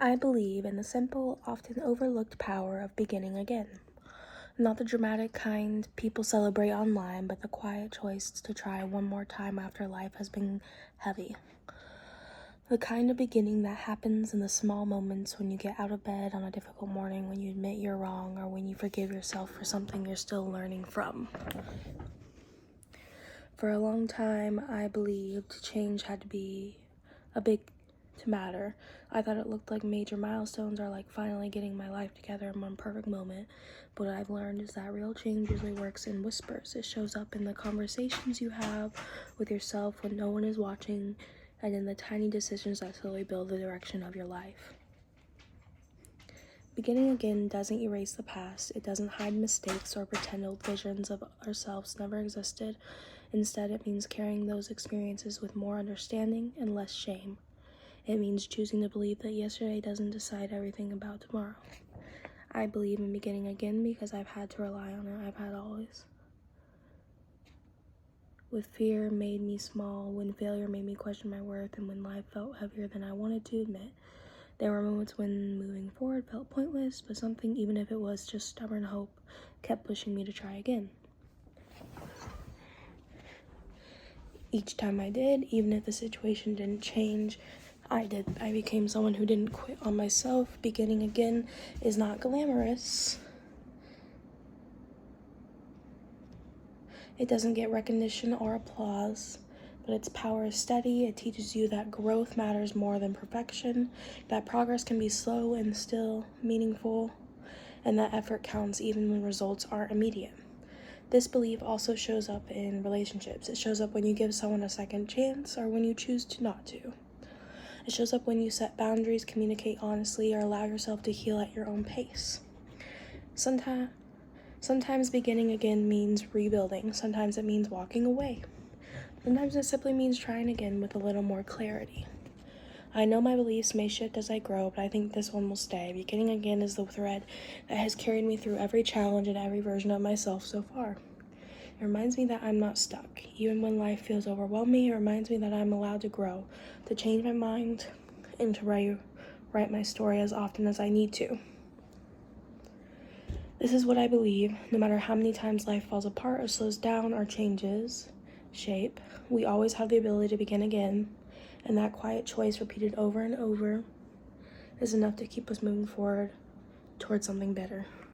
I believe in the simple, often overlooked power of beginning again. Not the dramatic kind people celebrate online, but the quiet choice to try one more time after life has been heavy. The kind of beginning that happens in the small moments when you get out of bed on a difficult morning, when you admit you're wrong, or when you forgive yourself for something you're still learning from. For a long time, I believed change had to be to matter. I thought it looked like major milestones or like finally getting my life together in one perfect moment. But what I've learned is that real change usually works in whispers. It shows up in the conversations you have with yourself when no one is watching, and in the tiny decisions that slowly build the direction of your life. Beginning again doesn't erase the past. It doesn't hide mistakes or pretend old visions of ourselves never existed. Instead, it means carrying those experiences with more understanding and less shame. It means choosing to believe that yesterday doesn't decide everything about tomorrow. I believe in beginning again because I've had to rely on it. I've had always. With fear made me small, when failure made me question my worth, and when life felt heavier than I wanted to admit. There were moments when moving forward felt pointless, but something, even if it was just stubborn hope, kept pushing me to try again. Each time I did, even if the situation didn't change, I became someone who didn't quit on myself. Beginning again is not glamorous. It doesn't get recognition or applause, but its power is steady. It teaches you that growth matters more than perfection, that progress can be slow and still meaningful, and that effort counts even when results aren't immediate. This belief also shows up in relationships. It shows up when you give someone a second chance or when you choose to not to. It shows up when you set boundaries, communicate honestly, or allow yourself to heal at your own pace. Sometimes beginning again means rebuilding. Sometimes it means walking away. Sometimes it simply means trying again with a little more clarity. I know my beliefs may shift as I grow, but I think this one will stay. Beginning again is the thread that has carried me through every challenge and every version of myself so far. It reminds me that I'm not stuck. Even when life feels overwhelming, it reminds me that I'm allowed to grow, to change my mind, and to write my story as often as I need to. This is what I believe. No matter how many times life falls apart or slows down or changes shape, we always have the ability to begin again, and that quiet choice repeated over and over is enough to keep us moving forward towards something better.